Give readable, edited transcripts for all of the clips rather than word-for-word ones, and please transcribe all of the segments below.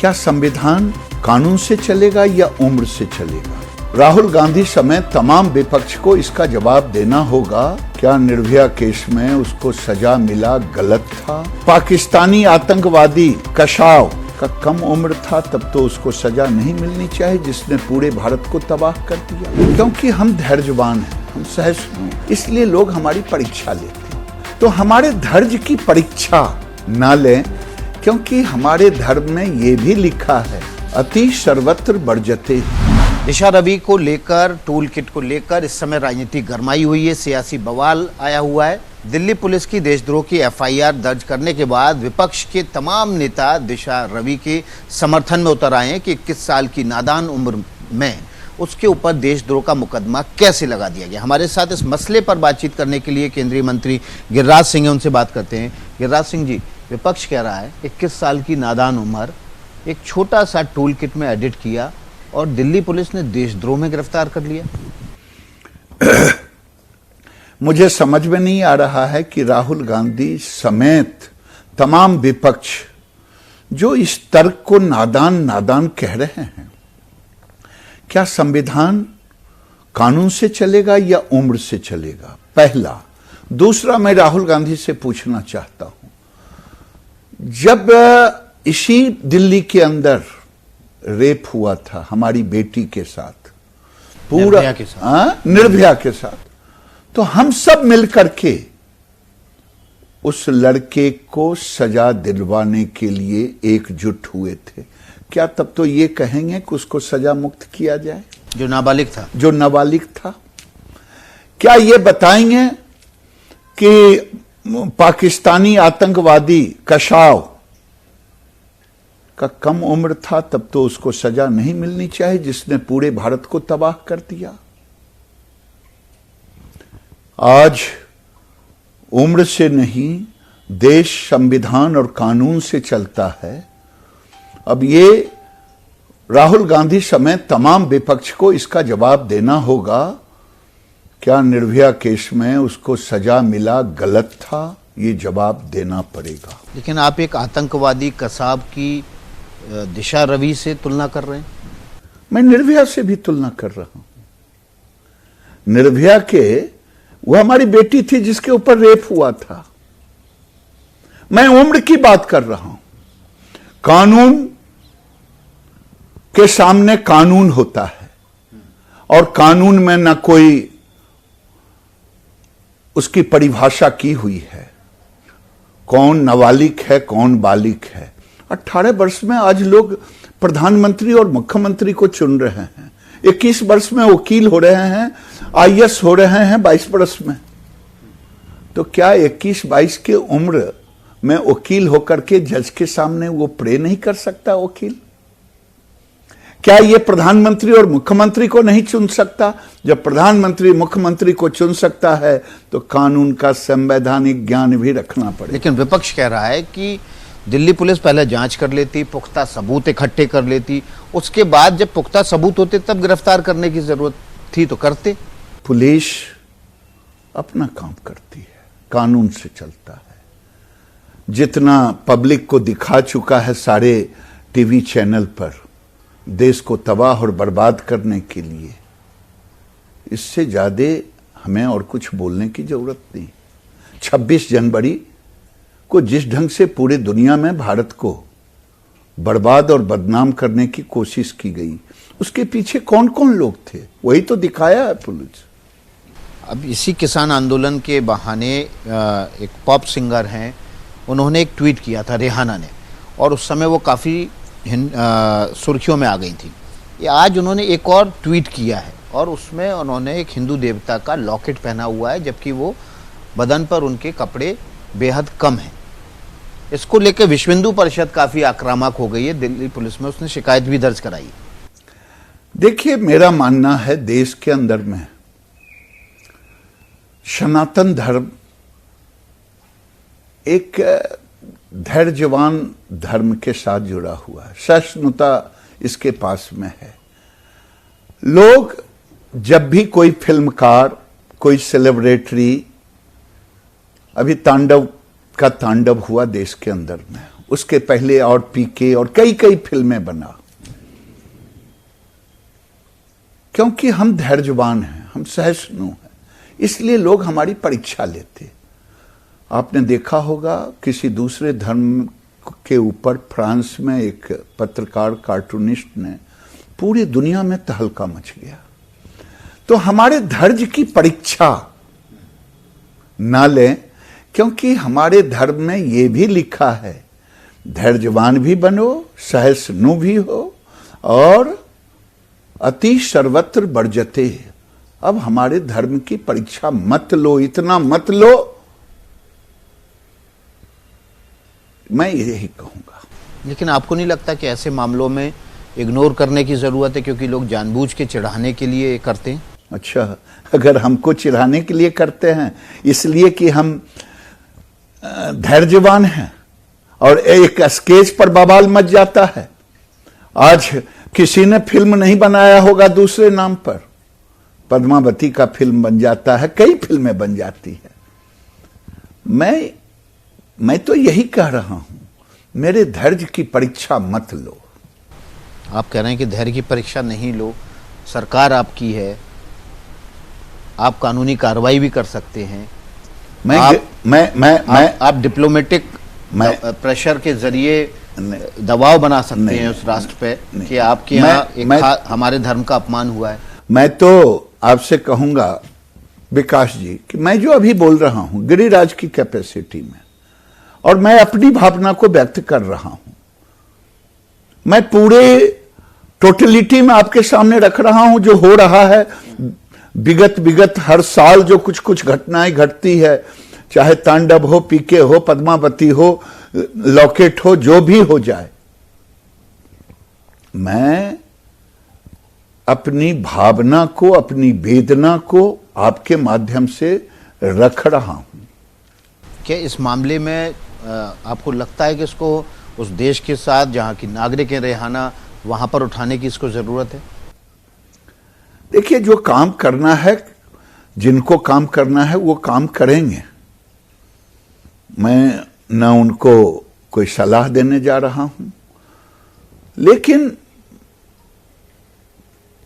क्या संविधान कानून से चलेगा या उम्र से चलेगा? राहुल गांधी समेत तमाम विपक्ष को इसका जवाब देना होगा। क्या निर्भया केस में उसको सजा मिला गलत था? पाकिस्तानी आतंकवादी कशाव का कम उम्र था, तब तो उसको सजा नहीं मिलनी चाहिए जिसने पूरे भारत को तबाह कर दिया। क्योंकि हम धैर्यवान हैं, हम सहिष्णु हैं, इसलिए लोग हमारी परीक्षा लेते हैं। तो हमारे धैर्य की परीक्षा ना लें, क्योंकि हमारे धर्म में ये भी लिखा है, अति सर्वत्र वर्जते। दिशा रवि को लेकर, टूल किट को लेकर इस समय राजनीति गरमाई हुई है, सियासी बवाल आया हुआ है। दिल्ली पुलिस की देशद्रोह की एफआईआर दर्ज करने के बाद विपक्ष के तमाम नेता दिशा रवि के समर्थन में उतर आए हैं कि 21 साल की नादान उम्र में उसके ऊपर देशद्रोह का मुकदमा कैसे लगा दिया गया। हमारे साथ इस मसले पर बातचीत करने के लिए केंद्रीय मंत्री गिरिराज सिंह हैं, उनसे बात करते हैं। गिरिराज सिंह जी, विपक्ष कह रहा है 21 साल की नादान उम्र एक छोटा सा टूल किट में एडिट किया और दिल्ली पुलिस ने देशद्रोह में गिरफ्तार कर लिया। मुझे समझ में नहीं आ रहा है कि राहुल गांधी समेत तमाम विपक्ष जो इस तर्क को नादान कह रहे हैं, क्या संविधान कानून से चलेगा या उम्र से चलेगा? पहला। दूसरा, मैं राहुल गांधी से पूछना चाहता हूं, जब इसी दिल्ली के अंदर रेप हुआ था हमारी बेटी के साथ, पूरा निर्भया के साथ, तो हम सब मिलकर के उस लड़के को सजा दिलवाने के लिए एकजुट हुए थे। क्या तब तो ये कहेंगे कि उसको सजा मुक्त किया जाए? जो नाबालिग था। क्या ये बताएंगे कि पाकिस्तानी आतंकवादी कशाव का कम उम्र था, तब तो उसको सजा नहीं मिलनी चाहिए जिसने पूरे भारत को तबाह कर दिया? आज उम्र से नहीं, देश संविधान और कानून से चलता है। अब ये राहुल गांधी समेत तमाम विपक्ष को इसका जवाब देना होगा। क्या निर्भया केस में उसको सजा मिला गलत था? ये जवाब देना पड़ेगा। लेकिन आप एक आतंकवादी कसाब की दिशा रवि से तुलना कर रहे हैं। मैं निर्भया से भी तुलना कर रहा हूं। निर्भया के, वो हमारी बेटी थी जिसके ऊपर रेप हुआ था। मैं उम्र की बात कर रहा हूं। कानून के सामने कानून होता है और कानून में न कोई उसकी परिभाषा की हुई है, कौन नाबालिग है कौन बालिग है। 18 वर्ष में आज लोग प्रधानमंत्री और मुख्यमंत्री को चुन रहे हैं। 21 वर्ष में वकील हो रहे हैं, आईएएस हो रहे हैं 22 वर्ष में। तो क्या 21-22 की उम्र में वकील होकर के जज के सामने वो प्रे नहीं कर सकता? वकील क्या ये प्रधानमंत्री और मुख्यमंत्री को नहीं चुन सकता? जब प्रधानमंत्री मुख्यमंत्री को चुन सकता है तो कानून का संवैधानिक ज्ञान भी रखना पड़ेगा। लेकिन विपक्ष कह रहा है कि दिल्ली पुलिस पहले जांच कर लेती, पुख्ता सबूत इकट्ठे कर लेती, उसके बाद जब पुख्ता सबूत होते तब गिरफ्तार करने की जरूरत थी तो करते। पुलिस अपना काम करती है, कानून से चलता है। जितना पब्लिक को दिखा चुका है सारे टीवी चैनल पर देश को तबाह और बर्बाद करने के लिए, इससे ज्यादा हमें और कुछ बोलने की जरूरत नहीं। 26 जनवरी को जिस ढंग से पूरे दुनिया में भारत को बर्बाद और बदनाम करने की कोशिश की गई, उसके पीछे कौन कौन लोग थे, वही तो दिखाया है पुलिस। अब इसी किसान आंदोलन के बहाने एक पॉप सिंगर हैं, उन्होंने एक ट्वीट किया था, रेहाना ने, और उस समय वो काफ़ी सुर्खियों में आ गई थी। ये आज उन्होंने एक और ट्वीट किया है और उसमें उन्होंने एक हिंदू देवता का लॉकेट पहना हुआ है, जबकि वो बदन पर उनके कपड़े बेहद कम हैं। इसको लेकर विश्व हिंदू परिषद काफ़ी आक्रामक हो गई है दिल्ली पुलिस में, उसने शिकायत भी दर्ज कराई। देखिए, मेरा मानना है देश के अंदर में सनातन धर्म एक धैर्यवान धर्म के साथ जुड़ा हुआ है, सहिष्णुता इसके पास में है। लोग जब भी कोई फिल्मकार, कोई सेलिब्रिटी, अभी तांडव का तांडव हुआ देश के अंदर में, उसके पहले और पीके और कई कई फिल्में बना, क्योंकि हम धैर्यवान हैं, हम सहिष्णु हैं, इसलिए लोग हमारी परीक्षा लेते। आपने देखा होगा किसी दूसरे धर्म के ऊपर फ्रांस में एक पत्रकार कार्टूनिस्ट ने पूरी दुनिया में तहलका मच गया। तो हमारे धैर्य की परीक्षा ना लें, क्योंकि हमारे धर्म में यह भी लिखा है धैर्यवान भी बनो, सहिष्णु भी हो और अति सर्वत्र वर्जते। अब हमारे धर्म की परीक्षा मत लो, इतना मत लो, मैं यही कहूंगा। लेकिन आपको नहीं लगता कि ऐसे मामलों में इग्नोर करने की जरूरत है, क्योंकि लोग जानबूझ के चिढ़ाने के लिए करते हैं? अच्छा, अगर हमको चिढ़ाने के लिए करते हैं इसलिए कि हम धैर्यवान हैं और एक स्केच पर बवाल मच जाता है। आज किसी ने फिल्म नहीं बनाया होगा दूसरे नाम पर, पद्मावती का फिल्म बन जाता है, कई फिल्में बन जाती है। मैं तो यही कह रहा हूं, मेरे धैर्य की परीक्षा मत लो। आप कह रहे हैं कि धैर्य की परीक्षा नहीं लो, सरकार आपकी है, आप कानूनी कार्रवाई भी कर सकते हैं, आप डिप्लोमेटिक प्रेशर के जरिए दबाव बना सकते हैं उस राष्ट्र पे कि आपके यहाँ हमारे धर्म का अपमान हुआ है। मैं तो आपसे कहूंगा विकास जी कि मैं जो अभी बोल रहा हूं गिरिराज की कैपेसिटी में, और मैं अपनी भावना को व्यक्त कर रहा हूं, मैं पूरे टोटलिटी में आपके सामने रख रहा हूं। जो हो रहा है विगत हर साल जो कुछ कुछ घटनाएं घटती है, चाहे तांडव हो, पीके हो, पद्मावती हो, लॉकेट हो, जो भी हो जाए, मैं अपनी भावना को, अपनी वेदना को आपके माध्यम से रख रहा हूं। क्या इस मामले में आपको लगता है कि इसको उस देश के साथ जहां की नागरिक है रेहाना, वहां पर उठाने की इसको जरूरत है? देखिए, जो काम करना है, जिनको काम करना है वो काम करेंगे। मैं न उनको कोई सलाह देने जा रहा हूं, लेकिन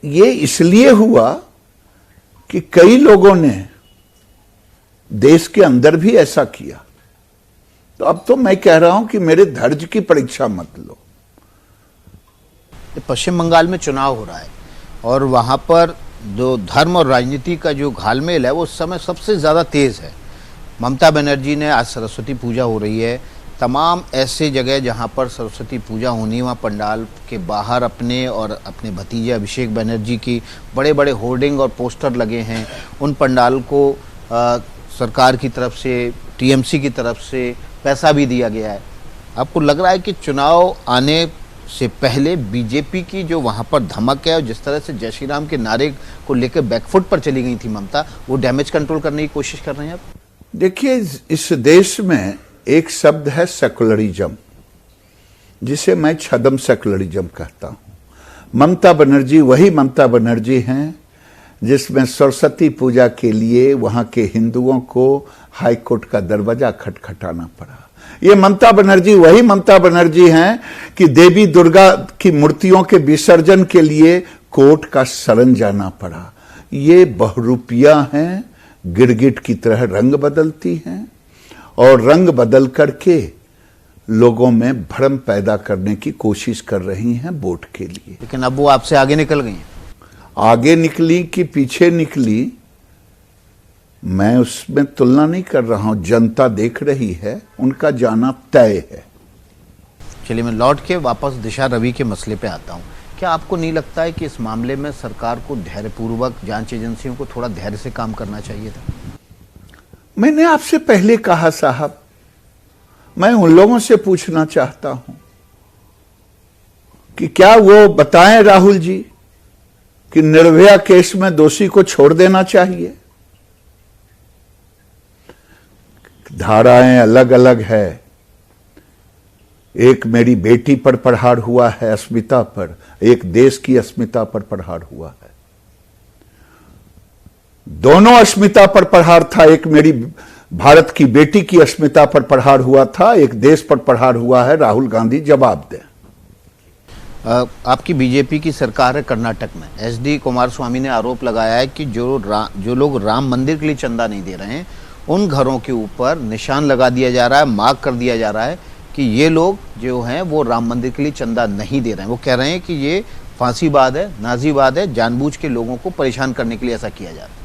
ये इसलिए हुआ कि कई लोगों ने देश के अंदर भी ऐसा किया। तो अब तो मैं कह रहा हूं कि मेरे धैर्य की परीक्षा मत लो। पश्चिम बंगाल में चुनाव हो रहा है और वहां पर जो धर्म और राजनीति का जो घालमेल है वो उस समय सबसे ज़्यादा तेज़ है। ममता बनर्जी ने, आज सरस्वती पूजा हो रही है, तमाम ऐसे जगह जहां पर सरस्वती पूजा होनी है वहाँ पंडाल के बाहर अपने और अपने भतीजे अभिषेक बनर्जी की बड़े बड़े होर्डिंग और पोस्टर लगे हैं। उन पंडाल को सरकार की तरफ से, टीएमसी की तरफ से पैसा भी दिया गया है। आपको लग रहा है कि चुनाव आने से पहले बीजेपी की जो वहां पर धमक है और जिस तरह से जय श्री राम के नारे को लेकर बैकफुट पर चली गई थी ममता, वो डैमेज कंट्रोल करने की कोशिश कर रहे हैं आप? देखिए, इस देश में एक शब्द है सेकुलरिज्म, जिसे मैं छदम सेकुलरिज्म कहता हूं। ममता बनर्जी वही ममता बनर्जी हैं जिसमें सरस्वती पूजा के लिए वहां के हिंदुओं को हाईकोर्ट का दरवाजा खटखटाना पड़ा। ये ममता बनर्जी वही ममता बनर्जी हैं कि देवी दुर्गा की मूर्तियों के विसर्जन के लिए कोर्ट का शरण जाना पड़ा। ये बहुरूपियां हैं, गिरगिट की तरह रंग बदलती हैं और रंग बदल करके लोगों में भ्रम पैदा करने की कोशिश कर रही हैं वोट के लिए। लेकिन अब वो आपसे आगे निकल गई हैं। आगे निकली कि पीछे निकली, मैं उसमें तुलना नहीं कर रहा हूं। जनता देख रही है, उनका जाना तय है। चलिए, मैं लौट के वापस दिशा रवि के मसले पे आता हूं। क्या आपको नहीं लगता है कि इस मामले में सरकार को धैर्यपूर्वक, जांच एजेंसियों को थोड़ा धैर्य से काम करना चाहिए था? मैंने आपसे पहले कहा साहब, मैं उन लोगों से पूछना चाहता हूं कि क्या वो बताएं राहुल जी कि निर्भया केस में दोषी को छोड़ देना चाहिए। धाराएं अलग अलग है। एक मेरी बेटी पर प्रहार हुआ है, अस्मिता पर, एक देश की अस्मिता पर प्रहार हुआ है। दोनों अस्मिता पर प्रहार था। एक मेरी भारत की बेटी की अस्मिता पर प्रहार हुआ था, एक देश पर प्रहार हुआ है। राहुल गांधी जवाब दें। आपकी बीजेपी की सरकार है कर्नाटक में। एसडी कुमारस्वामी ने आरोप लगाया है कि जो लोग राम मंदिर के लिए चंदा नहीं दे रहे हैं, उन घरों के ऊपर निशान लगा दिया जा रहा है, मार्क कर दिया जा रहा है कि ये लोग जो हैं वो राम मंदिर के लिए चंदा नहीं दे रहे हैं। वो कह रहे हैं कि ये फांसीवाद है, नाजीवाद है, जानबूझ के लोगों को परेशान करने के लिए ऐसा किया जा रहा है।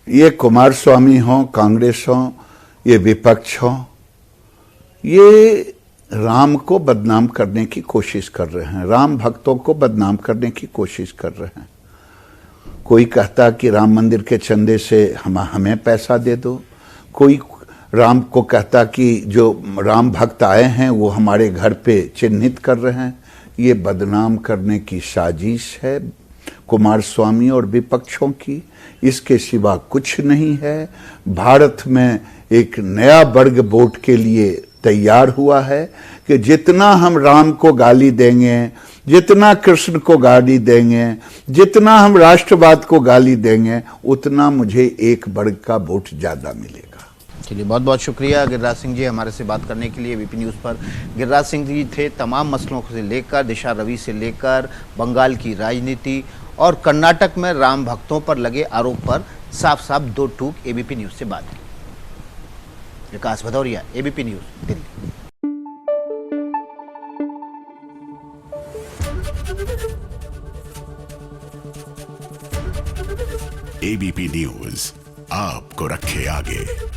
ये कुमारस्वामी हो, कांग्रेस हो, ये विपक्ष हो, ये राम को बदनाम करने की कोशिश कर रहे हैं, राम भक्तों को बदनाम करने की कोशिश कर रहे हैं। कोई कहता कि राम मंदिर के चंदे से हमें पैसा दे दो, कोई राम को कहता कि जो राम भक्त आए हैं वो हमारे घर पे चिन्हित कर रहे हैं। ये बदनाम करने की साजिश है कुमारस्वामी और विपक्षों की, इसके सिवा कुछ नहीं है। भारत में एक नया वर्ग वोट के लिए तैयार हुआ है कि जितना हम राम को गाली देंगे, जितना कृष्ण को गाली देंगे, जितना हम राष्ट्रवाद को गाली देंगे, उतना मुझे एक वर्ग का वोट ज्यादा मिलेगा। चलिए, बहुत बहुत शुक्रिया गिरिराज सिंह जी हमारे से बात करने के लिए एबीपी न्यूज़ पर। गिरिराज सिंह जी थे तमाम मसलों से लेकर दिशा रवि से लेकर बंगाल की राजनीति और कर्नाटक में राम भक्तों पर लगे आरोप पर साफ साफ दो टूक एबीपी न्यूज़ से बात की। Vikas Bhadauria, ABP news, Delhi. ABP news आपको रखे आगे।